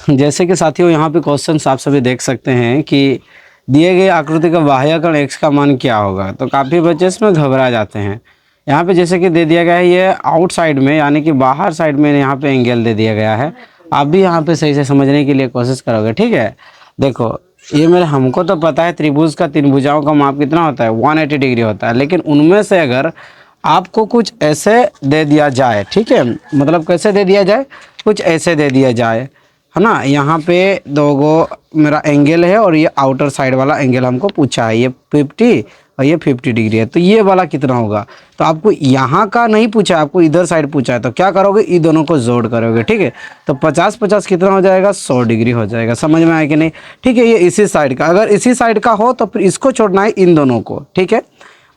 जैसे कि साथियों यहाँ पे क्वेश्चन आप सभी देख सकते हैं कि दिए गए आकृति का बाह्यकर्ण x का मान क्या होगा। तो काफ़ी बच्चे इसमें घबरा जाते हैं। यहाँ पे जैसे कि दे दिया गया है ये आउटसाइड में यानी कि बाहर साइड में यहाँ पे एंगल दे दिया गया है। आप भी यहाँ पे सही से समझने के लिए कोशिश करोगे, ठीक है। देखो ये मेरे हमको तो पता है त्रिभुज का तीन भुजाओं का माप कितना होता है, 180 डिग्री होता है। लेकिन उनमें से अगर आपको कुछ ऐसे दे दिया जाए, ठीक है, मतलब कैसे दे दिया जाए, कुछ ऐसे दे दिया जाए, है ना। यहाँ पे दो गो मेरा एंगल है और ये आउटर साइड वाला एंगल हमको पूछा है, ये 50 और ये 50 डिग्री है। तो ये वाला कितना होगा, तो आपको यहाँ का नहीं पूछा, आपको इधर साइड पूछा है। तो क्या करोगे, इन दोनों को जोड़ करोगे, ठीक है। तो 50-50 कितना हो जाएगा, 100 डिग्री हो जाएगा। समझ में आया कि नहीं, ठीक है। ये इसी साइड का, अगर इसी साइड का हो तो फिर इसको छोड़ना है, इन दोनों को, ठीक है।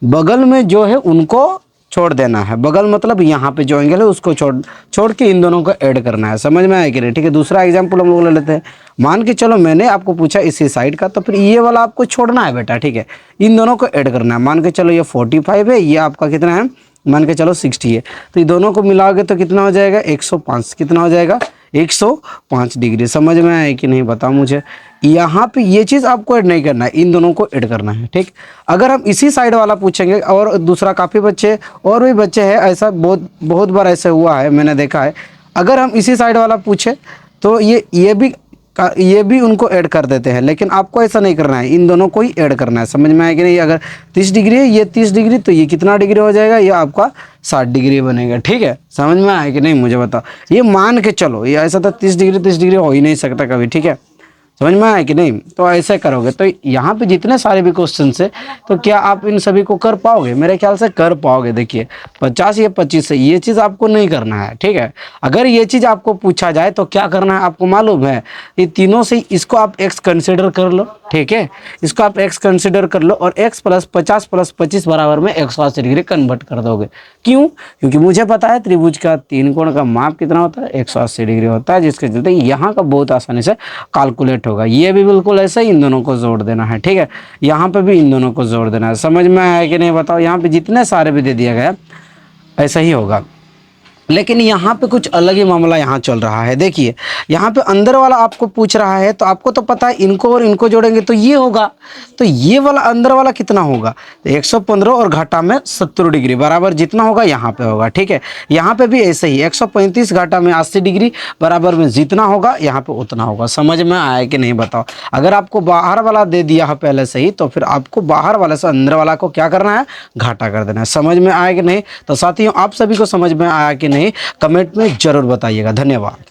बगल में जो है उनको छोड़ देना है। बगल मतलब यहाँ पे जो एंगल है उसको छोड़ के इन दोनों को ऐड करना है। समझ में आया कि नहीं, ठीक है। दूसरा एग्जांपल हम लोग ले लेते हैं। मान के चलो मैंने आपको पूछा इसी साइड का, तो फिर ये वाला आपको छोड़ना है बेटा, ठीक है। इन दोनों को ऐड करना है। मान के चलो ये 45 है, ये आपका कितना है, मान के चलो 60 है। तो ये दोनों को मिलाओगे तो कितना हो जाएगा, 105। कितना हो जाएगा, 105 डिग्री। समझ में आया कि नहीं, बताओ मुझे। यहाँ पे ये चीज़ आपको ऐड नहीं करना है, इन दोनों को ऐड करना है, ठीक। अगर हम इसी साइड वाला पूछेंगे, और दूसरा काफ़ी बच्चे और भी बच्चे हैं, ऐसा बहुत बार ऐसे हुआ है, मैंने देखा है। अगर हम इसी साइड वाला पूछे तो ये भी उनको ऐड कर देते हैं। लेकिन आपको ऐसा नहीं करना है, इन दोनों को ही ऐड करना है। समझ में आया कि नहीं। अगर 30 डिग्री है, ये 30 डिग्री, तो ये कितना डिग्री हो जाएगा, ये आपका 60 डिग्री बनेगा, ठीक है। समझ में आया कि नहीं, मुझे बताओ। ये मान के चलो, ये ऐसा तो 30 डिग्री हो ही नहीं सकता कभी, ठीक है। समझ में आया कि नहीं। तो ऐसे करोगे तो यहाँ पे जितने सारे भी क्वेश्चन है, तो क्या आप इन सभी को कर पाओगे, मेरे ख्याल से कर पाओगे। देखिए 50 या 25 से ये चीज़ आपको नहीं करना है, ठीक है। अगर ये चीज़ आपको पूछा जाए तो क्या करना है आपको मालूम है, ये तीनों से इसको आप x कंसिडर कर लो, ठीक है। इसको आप x कंसिडर कर लो और x + 50 + 25 बराबर में 180 डिग्री कन्वर्ट कर दोगे। क्यों, क्योंकि मुझे पता है त्रिभुज का तीन कोण का माप कितना होता है, 180 डिग्री होता है। जिसके चलते यहाँ का बहुत आसानी से कैलकुलेट होगा। ये भी बिल्कुल ऐसे ही इन दोनों को जोड़ देना है, ठीक है। यहाँ पे भी इन दोनों को जोड़ देना है। समझ में आया कि नहीं, बताओ। यहाँ पे जितने सारे भी दे दिया गया ऐसा ही होगा। लेकिन यहाँ पे कुछ अलग ही मामला यहाँ चल रहा है। देखिए यहाँ पे अंदर वाला आपको पूछ रहा है, तो आपको तो पता है इनको और इनको जोड़ेंगे तो ये होगा। तो ये वाला अंदर वाला कितना होगा, तो 115 और घाटा में 70 डिग्री बराबर जितना होगा यहाँ पे होगा, ठीक है। यहाँ पे भी ऐसे ही 135 घाटा में 80 डिग्री बराबर में जितना होगा यहाँ पे उतना होगा। समझ में आया कि नहीं, बताओ। अगर आपको बाहर वाला दे दिया है पहले से ही, तो फिर आपको बाहर वाले से अंदर वाला को क्या करना है, घाटा कर देना है। समझ में आया कि नहीं। तो साथियों आप सभी को समझ में आया कि नहीं, कमेंट में जरूर बताइएगा। धन्यवाद।